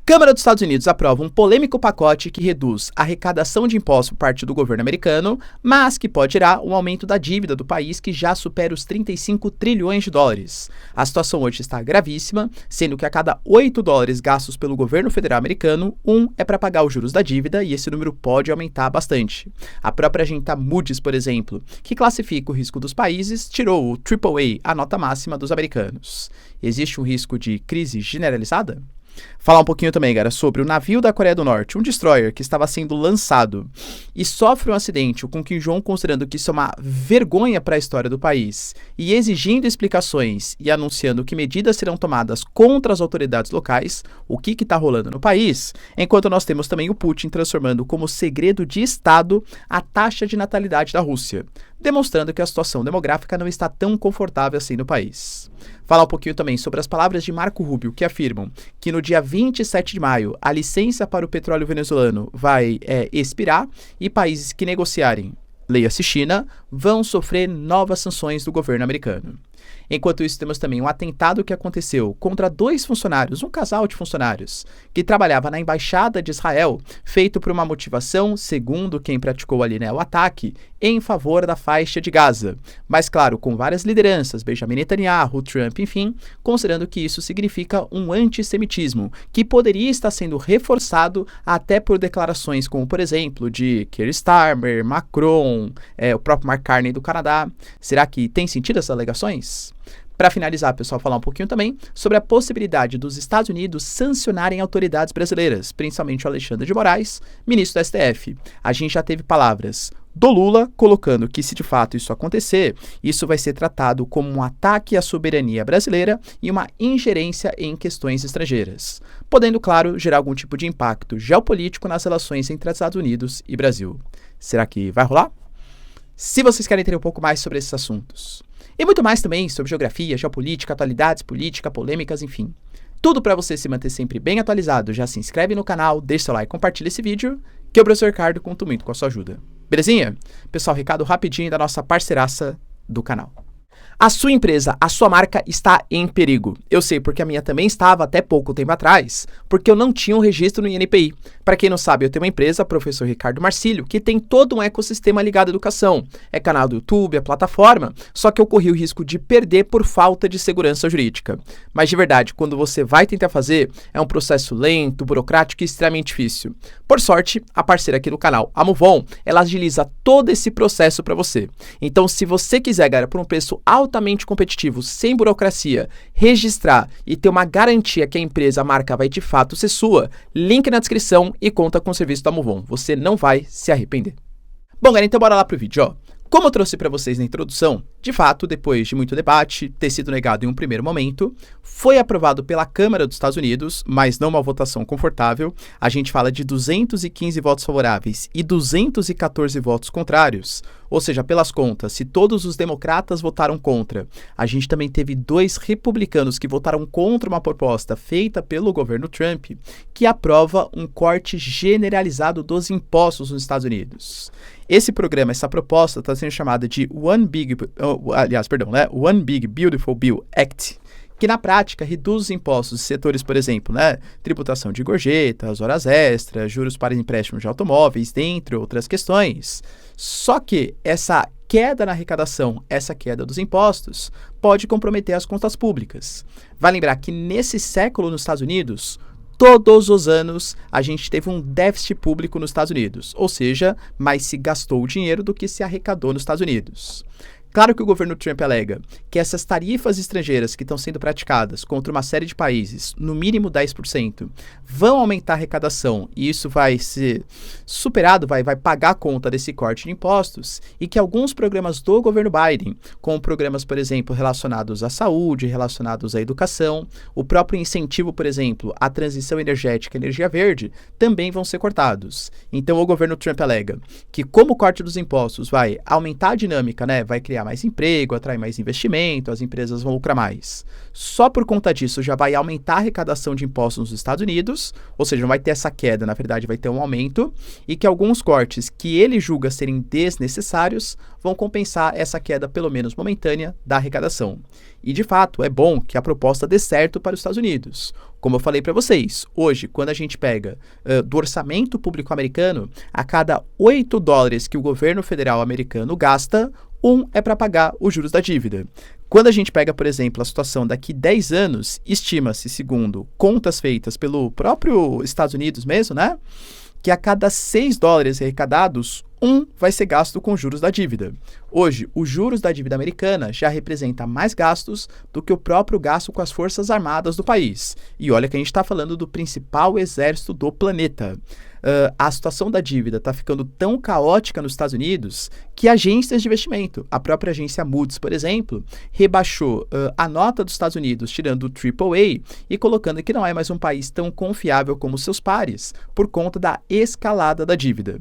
Câmara dos Estados Unidos aprova um polêmico pacote que reduz a arrecadação de impostos por parte do governo americano, mas que pode gerar um aumento da dívida do país que já supera os 35 trilhões de dólares. A situação hoje está gravíssima, sendo que a cada 8 dólares gastos pelo governo federal americano, um é para pagar os juros da dívida e esse número pode aumentar bastante. A própria agência Moody's, por exemplo, que classifica o risco dos países, tirou o AAA, a nota máxima dos americanos. Existe um risco de crise generalizada? Falar um pouquinho também, galera, sobre o navio da Coreia do Norte, um destroyer que estava sendo lançado e sofre um acidente, o Kim Jong considerando que isso é uma vergonha para a história do país e exigindo explicações e anunciando que medidas serão tomadas contra as autoridades locais, o que está rolando no país, enquanto nós temos também o Putin transformando como segredo de Estado a taxa de natalidade da Rússia, demonstrando que a situação demográfica não está tão confortável assim no país. Falar um pouquinho também sobre as palavras de Marco Rubio, que afirmam que no dia 27 de maio a licença para o petróleo venezuelano vai expirar e países que negociarem, leia-se China, vão sofrer novas sanções do governo americano. Enquanto isso, temos também um atentado que aconteceu contra 2 funcionários, um casal de funcionários, que trabalhava na Embaixada de Israel, feito por uma motivação, segundo quem praticou ali, o ataque, em favor da faixa de Gaza. Mas, claro, com várias lideranças, Benjamin Netanyahu, Trump, enfim, considerando que isso significa um antissemitismo, que poderia estar sendo reforçado até por declarações como, por exemplo, de Keir Starmer, Macron, o próprio Mark Carney do Canadá. Será que tem sentido essas alegações? Para finalizar, pessoal, falar um pouquinho também sobre a possibilidade dos Estados Unidos sancionarem autoridades brasileiras, principalmente o Alexandre de Moraes, ministro do STF. A gente já teve palavras do Lula colocando que, se de fato isso acontecer, isso vai ser tratado como um ataque à soberania brasileira e uma ingerência em questões estrangeiras, podendo, claro, gerar algum tipo de impacto geopolítico nas relações entre Estados Unidos e Brasil. Será que vai rolar? Se vocês querem entender um pouco mais sobre esses assuntos, e muito mais também sobre geografia, geopolítica, atualidades, política, polêmicas, enfim. Tudo para você se manter sempre bem atualizado. Já se inscreve no canal, deixa seu like, compartilha esse vídeo, que o professor Ricardo conta muito com a sua ajuda. Belezinha? Pessoal, recado rapidinho da nossa parceiraça do canal. A sua empresa, a sua marca está em perigo. Eu sei porque a minha também estava até pouco tempo atrás, porque eu não tinha um registro no INPI. Para quem não sabe, eu tenho uma empresa, professor Ricardo Marcílio, que tem todo um ecossistema ligado à educação. É canal do YouTube, é plataforma, só que eu corri o risco de perder por falta de segurança jurídica. Mas de verdade, quando você vai tentar fazer, é um processo lento, burocrático e extremamente difícil. Por sorte, a parceira aqui do canal, a Movon, ela agiliza todo esse processo para você. Então, se você quiser, galera, por um preço altamente competitivo, sem burocracia, registrar e ter uma garantia que a empresa, a marca vai de fato ser sua, link na descrição e conta com o serviço da Movon. Você não vai se arrepender. Bom, galera, então bora lá pro vídeo, ó. Como eu trouxe para vocês na introdução, de fato, depois de muito debate, ter sido negado em um primeiro momento, foi aprovado pela Câmara dos Estados Unidos, mas não uma votação confortável. A gente fala de 215 votos favoráveis e 214 votos contrários. Ou seja, pelas contas, se todos os democratas votaram contra, a gente também teve 2 republicanos que votaram contra uma proposta feita pelo governo Trump, que aprova um corte generalizado dos impostos nos Estados Unidos. Esse programa, essa proposta está sendo chamada de One Big Beautiful Bill Act, que na prática reduz os impostos de setores, por exemplo, tributação de gorjetas, horas extras, juros para empréstimos de automóveis, dentre outras questões. Só que essa queda na arrecadação, essa queda dos impostos, pode comprometer as contas públicas. Vai lembrar que nesse século nos Estados Unidos, todos os anos a gente teve um déficit público nos Estados Unidos, ou seja, mais se gastou dinheiro do que se arrecadou nos Estados Unidos. Claro que o governo Trump alega que essas tarifas estrangeiras que estão sendo praticadas contra uma série de países, no mínimo 10%, vão aumentar a arrecadação e isso vai ser superado, vai pagar a conta desse corte de impostos e que alguns programas do governo Biden, como programas, por exemplo, relacionados à saúde, relacionados à educação, o próprio incentivo, por exemplo, à transição energética e energia verde, também vão ser cortados. Então o governo Trump alega que como o corte dos impostos vai aumentar a dinâmica, vai criar criar mais emprego, atrair mais investimento, as empresas vão lucrar mais. Só por conta disso já vai aumentar a arrecadação de impostos nos Estados Unidos, ou seja, não vai ter essa queda, na verdade vai ter um aumento, e que alguns cortes que ele julga serem desnecessários vão compensar essa queda, pelo menos momentânea, da arrecadação. E, de fato, é bom que a proposta dê certo para os Estados Unidos. Como eu falei para vocês, hoje, quando a gente pega do orçamento público americano, a cada $8 que o governo federal americano gasta, é para pagar os juros da dívida. Quando a gente pega, por exemplo, a situação daqui 10 anos, estima-se, segundo contas feitas pelo próprio Estados Unidos mesmo, né, que a cada $6 arrecadados, vai ser gasto com juros da dívida. Hoje, os juros da dívida americana já representa mais gastos do que o próprio gasto com as forças armadas do país. E olha que a gente está falando do principal exército do planeta. A situação da dívida está ficando tão caótica nos Estados Unidos que agências de investimento, a própria agência Moody's, por exemplo, rebaixou a nota dos Estados Unidos, tirando o AAA e colocando que não é mais um país tão confiável como seus pares, por conta da escalada da dívida.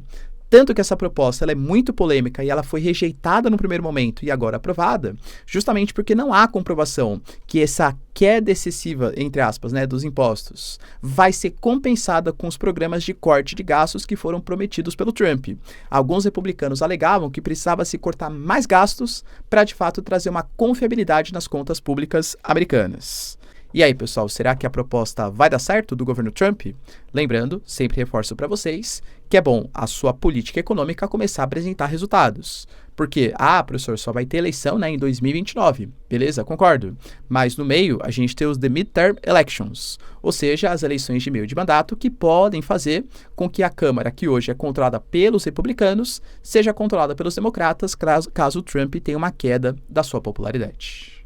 Tanto que essa proposta ela é muito polêmica e ela foi rejeitada no primeiro momento e agora aprovada, justamente porque não há comprovação que essa queda excessiva, entre aspas, né, dos impostos, vai ser compensada com os programas de corte de gastos que foram prometidos pelo Trump. Alguns republicanos alegavam que precisava se cortar mais gastos para, de fato, trazer uma confiabilidade nas contas públicas americanas. E aí, pessoal, será que a proposta vai dar certo do governo Trump? Lembrando, sempre reforço para vocês, que é bom a sua política econômica começar a apresentar resultados. Porque, professor, só vai ter eleição, né, em 2029. Beleza, concordo. Mas no meio, a gente tem os The Midterm Elections, ou seja, as eleições de meio de mandato que podem fazer com que a Câmara, que hoje é controlada pelos republicanos, seja controlada pelos democratas, caso o Trump tenha uma queda da sua popularidade.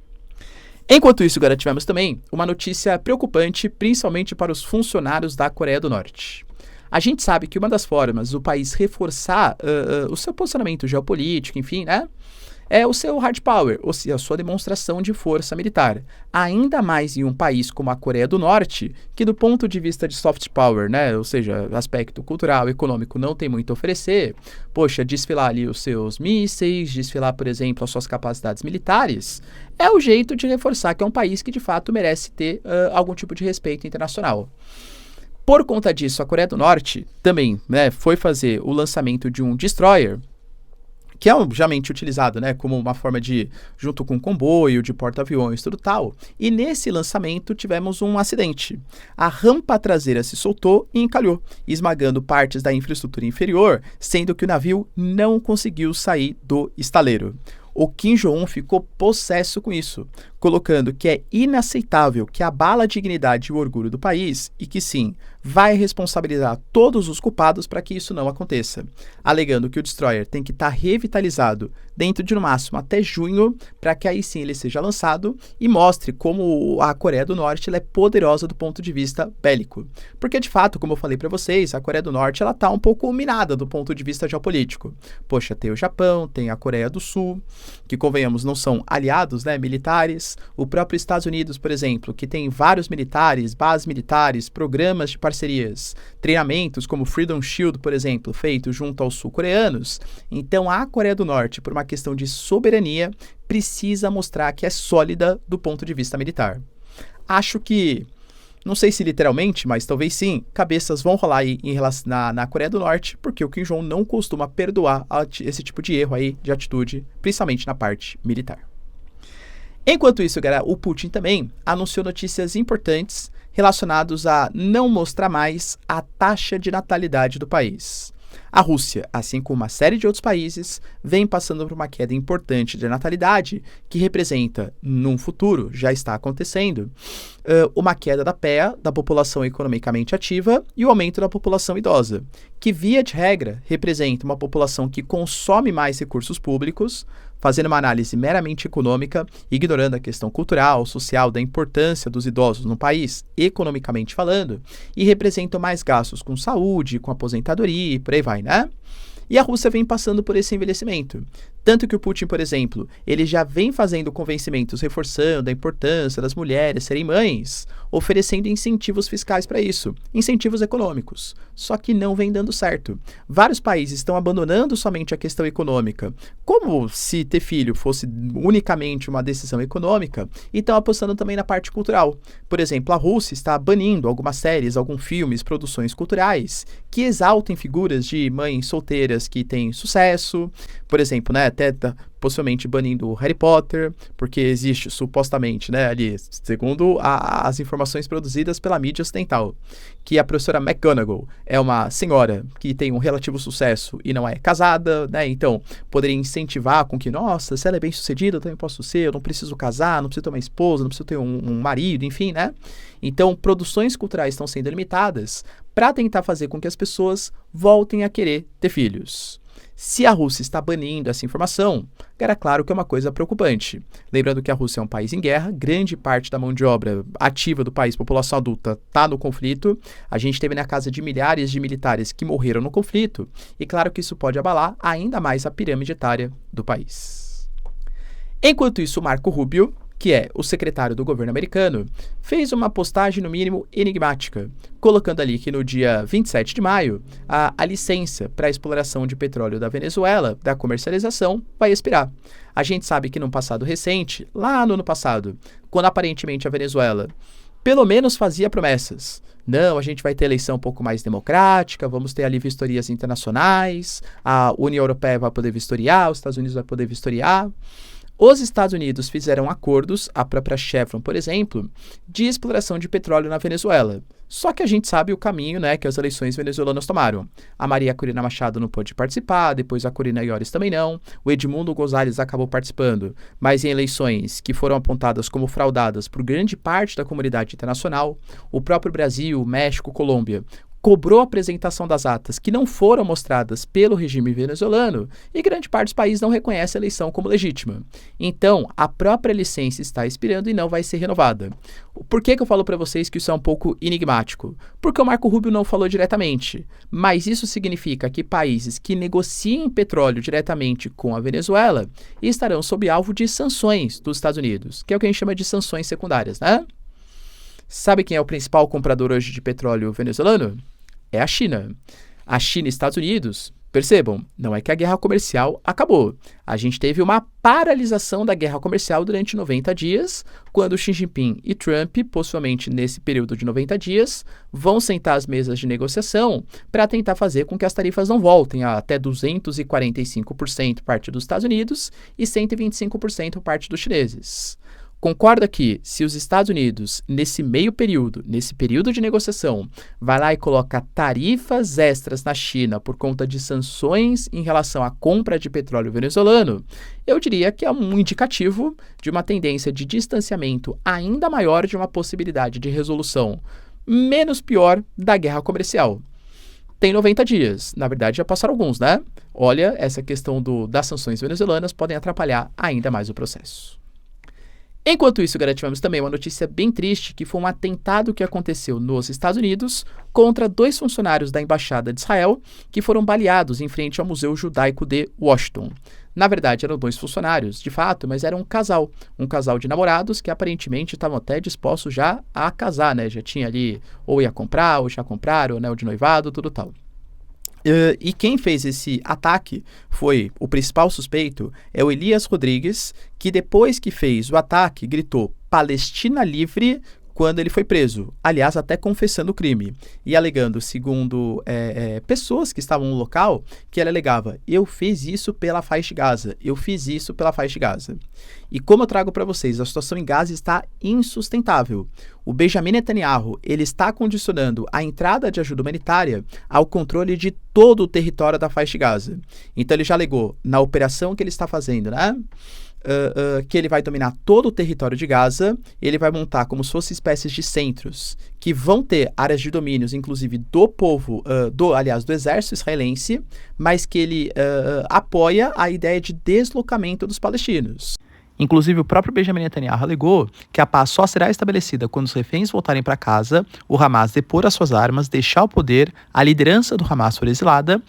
Enquanto isso, agora tivemos também uma notícia preocupante, principalmente para os funcionários da Coreia do Norte. A gente sabe que uma das formas do país reforçar o seu posicionamento geopolítico, enfim, né, é o seu hard power, ou seja, a sua demonstração de força militar. Ainda mais em um país como a Coreia do Norte, que do ponto de vista de soft power, né, ou seja, aspecto cultural, econômico, não tem muito a oferecer. Poxa, desfilar ali os seus mísseis, desfilar, por exemplo, as suas capacidades militares, é o jeito de reforçar que é um país que de fato merece ter algum tipo de respeito internacional. Por conta disso, a Coreia do Norte também, né, foi fazer o lançamento de um destroyer, que é geralmente utilizado, né, como uma forma de, junto com comboio, de porta-aviões, tudo tal. E nesse lançamento tivemos um acidente. A rampa traseira se soltou e encalhou, esmagando partes da infraestrutura inferior, sendo que o navio não conseguiu sair do estaleiro. O Kim Jong-un ficou possesso com isso, colocando que é inaceitável, que abala a dignidade e o orgulho do país e que sim, vai responsabilizar todos os culpados para que isso não aconteça, alegando que o destroyer tem que estar revitalizado dentro de no máximo até junho, para que aí sim ele seja lançado e mostre como a Coreia do Norte ela é poderosa do ponto de vista bélico. Porque de fato, como eu falei para vocês, a Coreia do Norte ela está um pouco minada do ponto de vista geopolítico. Poxa, tem o Japão, tem a Coreia do Sul, que convenhamos não são aliados, né, militares. O próprio Estados Unidos, por exemplo, que tem vários militares, bases militares, programas de parcerias, treinamentos como Freedom Shield, por exemplo, feito junto aos sul-coreanos. Então a Coreia do Norte, por uma questão de soberania, precisa mostrar que é sólida do ponto de vista militar. Acho que, não sei se literalmente, mas talvez sim, cabeças vão rolar aí na Coreia do Norte, porque o Kim Jong não costuma perdoar esse tipo de erro aí, de atitude, principalmente na parte militar. Enquanto isso, galera, o Putin também anunciou notícias importantes relacionadas a não mostrar mais a taxa de natalidade do país. A Rússia, assim como uma série de outros países, vem passando por uma queda importante de natalidade, que representa, num futuro, já está acontecendo, uma queda da PEA, da população economicamente ativa, e o aumento da população idosa, que, via de regra, representa uma população que consome mais recursos públicos, fazendo uma análise meramente econômica, ignorando a questão cultural, social da importância dos idosos no país, economicamente falando, e representam mais gastos com saúde, com aposentadoria e por aí vai, né? E a Rússia vem passando por esse envelhecimento. Tanto que o Putin, por exemplo, ele já vem fazendo convencimentos reforçando a importância das mulheres serem mães, oferecendo incentivos fiscais para isso, incentivos econômicos. Só que não vem dando certo. Vários países estão abandonando somente a questão econômica, como se ter filho fosse unicamente uma decisão econômica, e estão apostando também na parte cultural. Por exemplo, a Rússia está banindo algumas séries, alguns filmes, produções culturais que exaltem figuras de mães solteiras que têm sucesso. Por exemplo, né, até possivelmente banindo o Harry Potter, porque existe supostamente, né, ali, segundo as informações produzidas pela mídia ocidental, que a professora McGonagall é uma senhora que tem um relativo sucesso e não é casada, né, então poderia incentivar com que, nossa, se ela é bem sucedida, eu também posso ser, eu não preciso casar, não preciso ter uma esposa, não preciso ter um marido, enfim, né. Então, produções culturais estão sendo limitadas para tentar fazer com que as pessoas voltem a querer ter filhos. Se a Rússia está banindo essa informação, era claro que é uma coisa preocupante. Lembrando que a Rússia é um país em guerra, grande parte da mão de obra ativa do país, população adulta, está no conflito. A gente teve na casa de milhares de militares que morreram no conflito, e claro que isso pode abalar ainda mais a pirâmide etária do país. Enquanto isso, Marco Rubio, que é o secretário do governo americano, fez uma postagem no mínimo enigmática, colocando ali que no dia 27 de maio, a licença para a exploração de petróleo da Venezuela, da comercialização, vai expirar. A gente sabe que num passado recente, lá no ano passado, quando aparentemente a Venezuela pelo menos fazia promessas. Não, a gente vai ter eleição um pouco mais democrática, vamos ter ali vistorias internacionais, a União Europeia vai poder vistoriar, os Estados Unidos vai poder vistoriar. Os Estados Unidos fizeram acordos, a própria Chevron, por exemplo, de exploração de petróleo na Venezuela. Só que a gente sabe o caminho, né, que as eleições venezuelanas tomaram. A Maria Corina Machado não pôde participar, depois a Corina Yoris também não, o Edmundo Gonzalez acabou participando, mas em eleições que foram apontadas como fraudadas por grande parte da comunidade internacional, o próprio Brasil, México, Colômbia, cobrou a apresentação das atas que não foram mostradas pelo regime venezuelano e grande parte dos países não reconhece a eleição como legítima. Então, a própria licença está expirando e não vai ser renovada. Por que eu falo para vocês que isso é um pouco enigmático? Porque o Marco Rubio não falou diretamente, mas isso significa que países que negociem petróleo diretamente com a Venezuela estarão sob alvo de sanções dos Estados Unidos, que é o que a gente chama de sanções secundárias, né? Sabe quem é o principal comprador hoje de petróleo venezuelano? É a China. A China e Estados Unidos, percebam, não é que a guerra comercial acabou. A gente teve uma paralisação da guerra comercial durante 90 dias, quando Xi Jinping e Trump, possivelmente nesse período de 90 dias, vão sentar às mesas de negociação para tentar fazer com que as tarifas não voltem a até 245% parte dos Estados Unidos e 125% parte dos chineses. Concorda que, se os Estados Unidos, nesse período de negociação, vai lá e coloca tarifas extras na China por conta de sanções em relação à compra de petróleo venezuelano, eu diria que é um indicativo de uma tendência de distanciamento ainda maior de uma possibilidade de resolução menos pior da guerra comercial. Tem 90 dias, na verdade já passaram alguns, né? Olha, essa questão das sanções venezuelanas podem atrapalhar ainda mais o processo. Enquanto isso, galera, tivemos também uma notícia bem triste, que foi um atentado que aconteceu nos Estados Unidos contra 2 funcionários da Embaixada de Israel que foram baleados em frente ao Museu Judaico de Washington. Na verdade, eram 2 funcionários, de fato, mas era um casal de namorados que aparentemente estavam até dispostos já a casar, né? Já tinha ali, ou ia comprar, ou já compraram, né? O de noivado, tudo tal. E quem fez esse ataque foi o principal suspeito, é o Elias Rodrigues, que depois que fez o ataque gritou "Palestina livre" quando ele foi preso, aliás, até confessando o crime, e alegando, segundo pessoas que estavam no local, que ele alegava: eu fiz isso pela faixa de Gaza, eu fiz isso pela faixa de Gaza. E como eu trago para vocês, a situação em Gaza está insustentável. O Benjamin Netanyahu, ele está condicionando a entrada de ajuda humanitária ao controle de todo o território da faixa de Gaza. Então ele já alegou, na operação que ele está fazendo, né? Que ele vai dominar todo o território de Gaza, ele vai montar como se fossem espécies de centros que vão ter áreas de domínios, inclusive do povo, do exército israelense, mas que ele apoia a ideia de deslocamento dos palestinos. Inclusive, o próprio Benjamin Netanyahu alegou que a paz só será estabelecida quando os reféns voltarem para casa, o Hamas depor as suas armas, deixar o poder, a liderança do Hamas for exilada,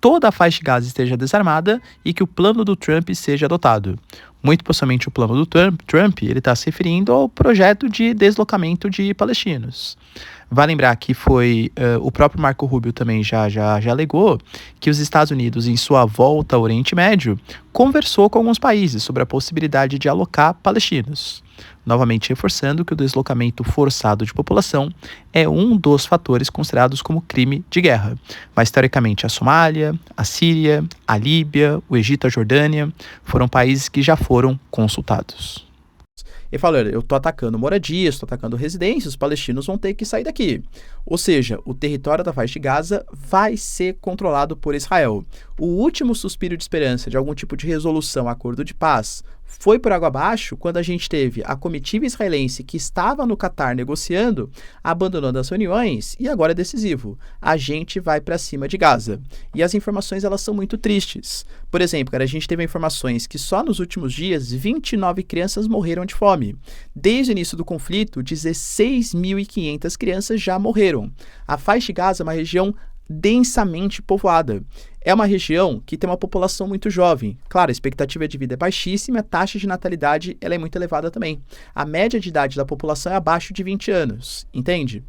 toda a faixa de Gaza esteja desarmada e que o plano do Trump seja adotado. Muito possivelmente o plano do Trump ele está se referindo ao projeto de deslocamento de palestinos. Vai lembrar que foi o próprio Marco Rubio também já alegou que os Estados Unidos, em sua volta ao Oriente Médio, conversou com alguns países sobre a possibilidade de alocar palestinos. Novamente reforçando que o deslocamento forçado de população é um dos fatores considerados como crime de guerra. Mas, teoricamente, a Somália, a Síria, a Líbia, o Egito, a Jordânia foram países que já foram consultados. Ele falou, eu tô atacando moradias, tô atacando residências, os palestinos vão ter que sair daqui. Ou seja, o território da faixa de Gaza vai ser controlado por Israel. O último suspiro de esperança de algum tipo de resolução, acordo de paz, foi por água abaixo quando a gente teve a comitiva israelense que estava no Catar negociando, abandonando as reuniões e agora é decisivo. A gente vai para cima de Gaza. E as informações elas são muito tristes. Por exemplo, cara, a gente teve informações que só nos últimos dias 29 crianças morreram de fome. Desde o início do conflito, 16.500 crianças já morreram. A faixa de Gaza é uma região densamente povoada. É uma região que tem uma população muito jovem. Claro, a expectativa de vida é baixíssima, a taxa de natalidade ela é muito elevada também. A média de idade da população é abaixo de 20 anos, entende?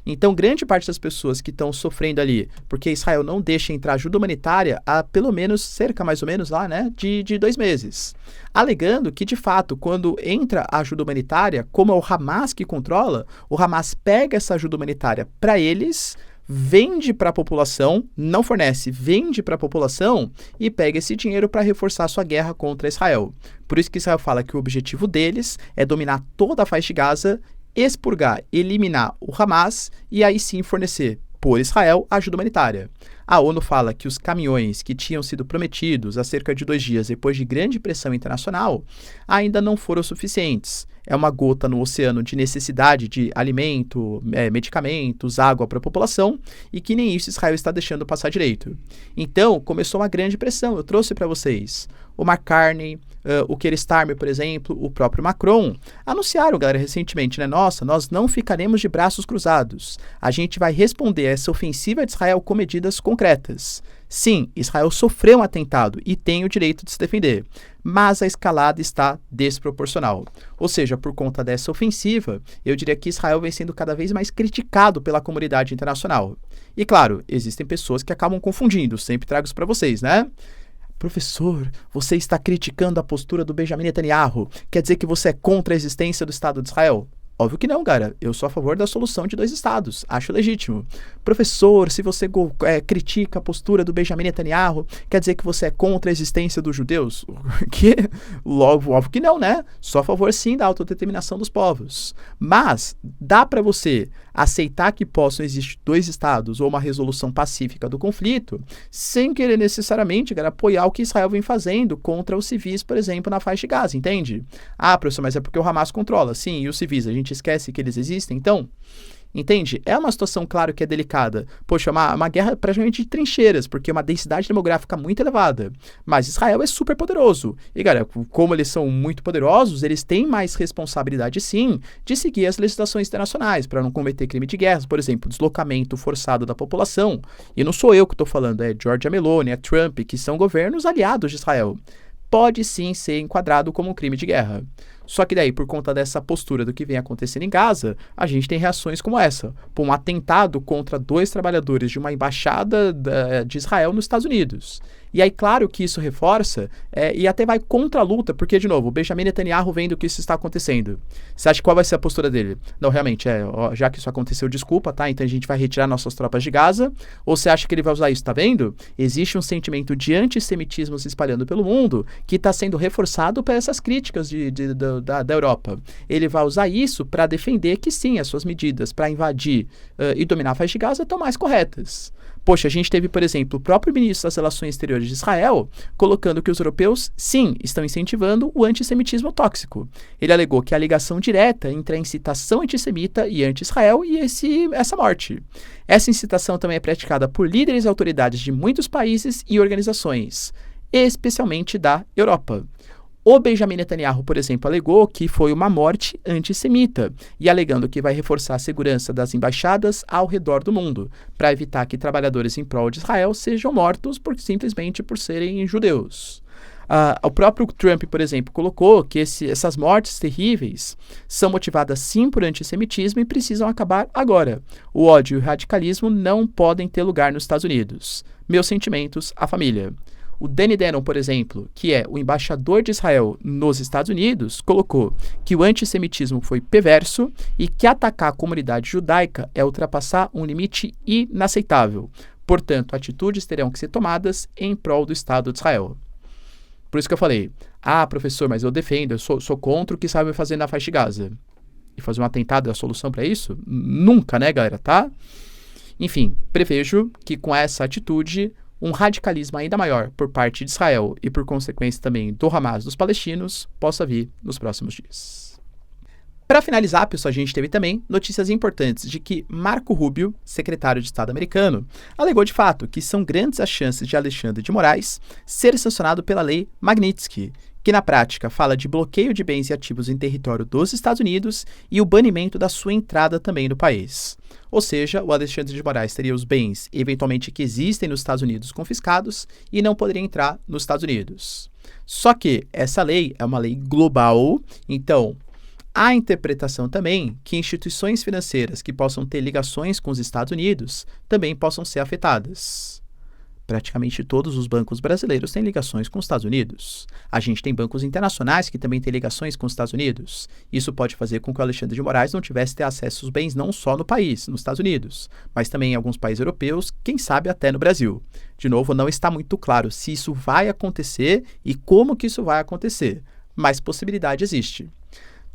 Então, grande parte das pessoas que estão sofrendo ali, porque Israel não deixa entrar ajuda humanitária há pelo menos, cerca mais ou menos lá, né, de 2 meses. Alegando que, de fato, quando entra a ajuda humanitária, como é o Hamas que controla, o Hamas pega essa ajuda humanitária para eles, vende para a população, não fornece, vende para a população e pega esse dinheiro para reforçar sua guerra contra Israel. Por isso que Israel fala que o objetivo deles é dominar toda a faixa de Gaza, expurgar, eliminar o Hamas e aí sim fornecer por Israel ajuda humanitária. A ONU fala que os caminhões que tinham sido prometidos há cerca de 2 dias depois de grande pressão internacional ainda não foram suficientes. É uma gota no oceano de necessidade de alimento, medicamentos, água para a população e que nem isso Israel está deixando passar direito. Então, começou uma grande pressão. Eu trouxe para vocês o Mark Carney, o Keir Starmer, por exemplo, o próprio Macron, anunciaram, galera, recentemente, né? Nossa, nós não ficaremos de braços cruzados. A gente vai responder a essa ofensiva de Israel com medidas concretas. Sim, Israel sofreu um atentado e tem o direito de se defender, mas a escalada está desproporcional. Ou seja, por conta dessa ofensiva, eu diria que Israel vem sendo cada vez mais criticado pela comunidade internacional. E claro, existem pessoas que acabam confundindo, sempre trago isso para vocês, né? Professor, você está criticando a postura do Benjamin Netanyahu? Quer dizer que você é contra a existência do Estado de Israel? Óbvio que não, cara. Eu sou a favor da solução de 2 estados. Acho legítimo. Professor, se você critica a postura do Benjamin Netanyahu, quer dizer que você é contra a existência dos judeus? Que? Logo, óbvio que não, né? Sou a favor, sim, da autodeterminação dos povos. Mas dá para você aceitar que possam existir 2 estados ou uma resolução pacífica do conflito sem querer necessariamente, cara, apoiar o que Israel vem fazendo contra os civis, por exemplo, na faixa de Gaza, entende? Ah, professor, mas é porque o Hamas controla. Sim, e os civis, a gente esquece que eles existem, então, entende? É uma situação, claro, que é delicada. Poxa, uma guerra praticamente de trincheiras, porque é uma densidade demográfica muito elevada. Mas Israel é super poderoso. E, galera, como eles são muito poderosos, eles têm mais responsabilidade, sim, de seguir as legislações internacionais, para não cometer crime de guerra, por exemplo, deslocamento forçado da população. E não sou eu que estou falando, é Giorgia Meloni, é Trump, que são governos aliados de Israel. Pode sim ser enquadrado como um crime de guerra. Só que daí, por conta dessa postura do que vem acontecendo em Gaza, a gente tem reações como essa. Por um atentado contra 2 trabalhadores de uma embaixada de Israel nos Estados Unidos. E aí, claro que isso reforça e até vai contra a luta, porque, de novo, o Benjamin Netanyahu vendo que isso está acontecendo. Você acha qual vai ser a postura dele? Não, realmente, já que isso aconteceu, desculpa, tá? Então a gente vai retirar nossas tropas de Gaza. Ou você acha que ele vai usar isso? Tá vendo? Existe um sentimento de antissemitismo se espalhando pelo mundo que está sendo reforçado por essas críticas da Europa. Ele vai usar isso para defender que sim, as suas medidas para invadir e dominar a faixa de Gaza estão mais corretas. Poxa, a gente teve, por exemplo, o próprio ministro das Relações Exteriores de Israel colocando que os europeus, sim, estão incentivando o antissemitismo tóxico. Ele alegou que há ligação direta entre a incitação antissemita e anti-Israel e essa morte. Essa incitação também é praticada por líderes e autoridades de muitos países e organizações, especialmente da Europa. O Benjamin Netanyahu, por exemplo, alegou que foi uma morte antissemita e alegando que vai reforçar a segurança das embaixadas ao redor do mundo, para evitar que trabalhadores em prol de Israel sejam mortos simplesmente por serem judeus. O próprio Trump, por exemplo, colocou que essas mortes terríveis são motivadas sim por antissemitismo e precisam acabar agora. O ódio e o radicalismo não podem ter lugar nos Estados Unidos. Meus sentimentos à família. O Danny Danon, por exemplo, que é o embaixador de Israel nos Estados Unidos, colocou que o antissemitismo foi perverso e que atacar a comunidade judaica é ultrapassar um limite inaceitável. Portanto, atitudes terão que ser tomadas em prol do Estado de Israel. Por isso que eu falei, professor, mas eu defendo, eu sou contra o que Israel vai fazer na faixa de Gaza. E fazer um atentado é a solução para isso? Nunca, né, galera, tá? Enfim, prevejo que com essa atitude um radicalismo ainda maior por parte de Israel e por consequência também do Hamas dos palestinos possa vir nos próximos dias. Para finalizar, pessoal, a gente teve também notícias importantes de que Marco Rubio, secretário de Estado americano, alegou de fato que são grandes as chances de Alexandre de Moraes ser sancionado pela lei Magnitsky, que na prática fala de bloqueio de bens e ativos em território dos Estados Unidos e o banimento da sua entrada também no país. Ou seja, o Alexandre de Moraes teria os bens, eventualmente, que existem nos Estados Unidos confiscados e não poderia entrar nos Estados Unidos. Só que essa lei é uma lei global, então há interpretação também que instituições financeiras que possam ter ligações com os Estados Unidos também possam ser afetadas. Praticamente todos os bancos brasileiros têm ligações com os Estados Unidos. A gente tem bancos internacionais que também têm ligações com os Estados Unidos. Isso pode fazer com que o Alexandre de Moraes não tivesse ter acesso aos bens não só no país, nos Estados Unidos, mas também em alguns países europeus, quem sabe até no Brasil. De novo, não está muito claro se isso vai acontecer e como que isso vai acontecer, mas possibilidade existe.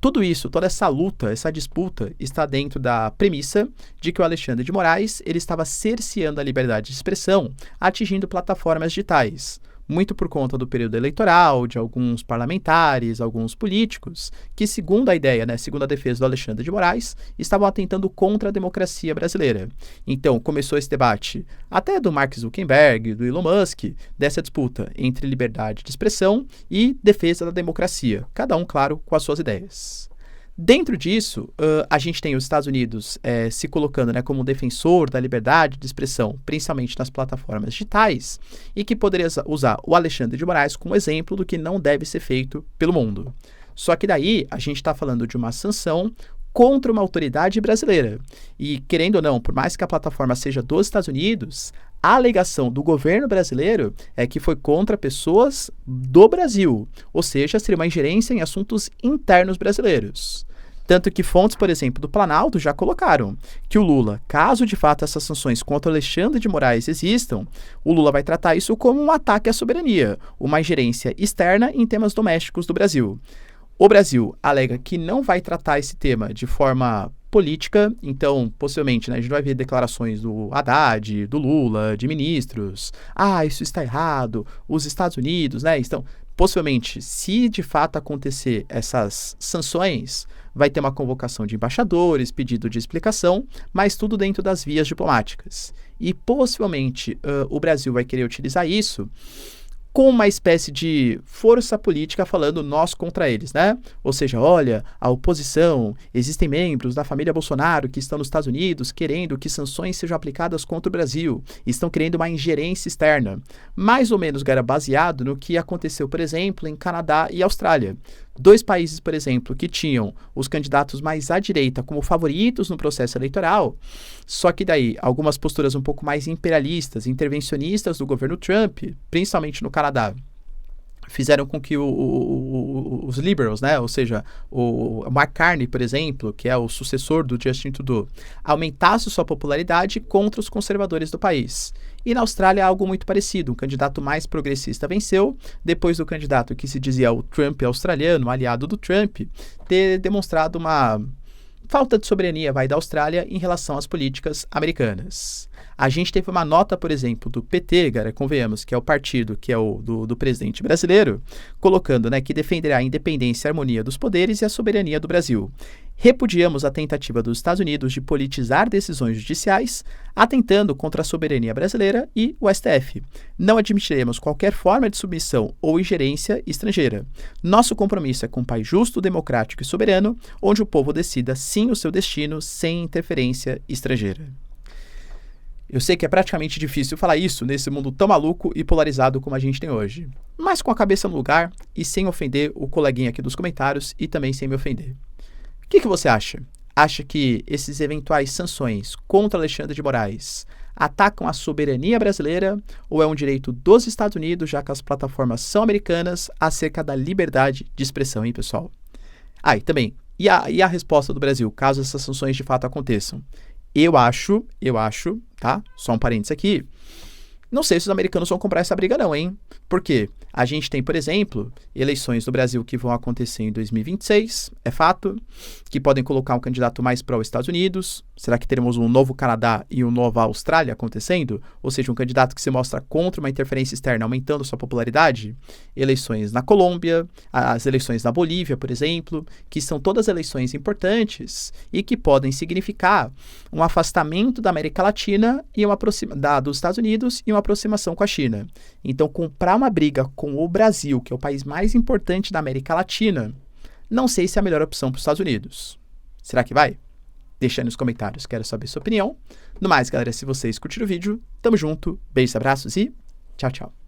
Tudo isso, toda essa luta, essa disputa, está dentro da premissa de que o Alexandre de Moraes ele estava cerceando a liberdade de expressão, atingindo plataformas digitais, muito por conta do período eleitoral, de alguns parlamentares, alguns políticos, que, segundo a ideia, segundo a defesa do Alexandre de Moraes, estavam atentando contra a democracia brasileira. Então, começou esse debate, até do Mark Zuckerberg, do Elon Musk, dessa disputa entre liberdade de expressão e defesa da democracia, cada um, claro, com as suas ideias. Dentro disso, a gente tem os Estados Unidos se colocando como defensor da liberdade de expressão, principalmente nas plataformas digitais, e que poderia usar o Alexandre de Moraes como exemplo do que não deve ser feito pelo mundo. Só que daí a gente está falando de uma sanção contra uma autoridade brasileira. E, querendo ou não, por mais que a plataforma seja dos Estados Unidos, a alegação do governo brasileiro é que foi contra pessoas do Brasil, ou seja, seria uma ingerência em assuntos internos brasileiros. Tanto que fontes, por exemplo, do Planalto já colocaram que o Lula, caso de fato essas sanções contra Alexandre de Moraes existam, o Lula vai tratar isso como um ataque à soberania, uma ingerência externa em temas domésticos do Brasil. O Brasil alega que não vai tratar esse tema de forma política, então, possivelmente, a gente vai ver declarações do Haddad, do Lula, de ministros. Isso está errado, os Estados Unidos, Então, possivelmente, se de fato acontecer essas sanções, vai ter uma convocação de embaixadores, pedido de explicação, mas tudo dentro das vias diplomáticas. E, possivelmente, o Brasil vai querer utilizar isso com uma espécie de força política falando nós contra eles, Ou seja, olha, a oposição, existem membros da família Bolsonaro que estão nos Estados Unidos querendo que sanções sejam aplicadas contra o Brasil, estão querendo uma ingerência externa. Mais ou menos, era baseado no que aconteceu, por exemplo, em Canadá e Austrália. Dois países, por exemplo, que tinham os candidatos mais à direita como favoritos no processo eleitoral, só que daí algumas posturas um pouco mais imperialistas, intervencionistas do governo Trump, principalmente no Canadá, fizeram com que os liberals, ou seja, o Mark Carney, por exemplo, que é o sucessor do Justin Trudeau, aumentasse sua popularidade contra os conservadores do país. E na Austrália, algo muito parecido. Um candidato mais progressista venceu, depois do candidato que se dizia o Trump australiano, aliado do Trump, ter demonstrado uma falta de soberania da Austrália em relação às políticas americanas. A gente teve uma nota, por exemplo, do PT, galera, convenhamos, que é o partido que é o do presidente brasileiro, colocando, né, que defenderá a independência e a harmonia dos poderes e a soberania do Brasil. Repudiamos a tentativa dos Estados Unidos de politizar decisões judiciais, atentando contra a soberania brasileira e o STF. Não admitiremos qualquer forma de submissão ou ingerência estrangeira. Nosso compromisso é com um país justo, democrático e soberano, onde o povo decida sim o seu destino sem interferência estrangeira. Eu sei que é praticamente difícil falar isso nesse mundo tão maluco e polarizado como a gente tem hoje, mas com a cabeça no lugar e sem ofender o coleguinha aqui dos comentários e também sem me ofender. O que você acha? Acha que esses eventuais sanções contra Alexandre de Moraes atacam a soberania brasileira ou é um direito dos Estados Unidos, já que as plataformas são americanas, acerca da liberdade de expressão, hein, pessoal? E também, e a resposta do Brasil, caso essas sanções de fato aconteçam? Eu acho, tá? Só um parênteses aqui. Não sei se os americanos vão comprar essa briga não, hein? Porque a gente tem, por exemplo, eleições no Brasil que vão acontecer em 2026, é fato, que podem colocar um candidato mais pró-Estados Unidos. Será que teremos um novo Canadá e uma nova Austrália acontecendo? Ou seja, um candidato que se mostra contra uma interferência externa, aumentando sua popularidade? Eleições na Colômbia, as eleições na Bolívia, por exemplo, que são todas eleições importantes e que podem significar um afastamento da América Latina e dos Estados Unidos e uma aproximação com a China. Então, comprar uma briga com o Brasil, que é o país mais importante da América Latina, não sei se é a melhor opção para os Estados Unidos. Será que vai? Deixa aí nos comentários, quero saber sua opinião. No mais, galera, se vocês curtiram o vídeo, tamo junto, beijos, abraços e tchau, tchau.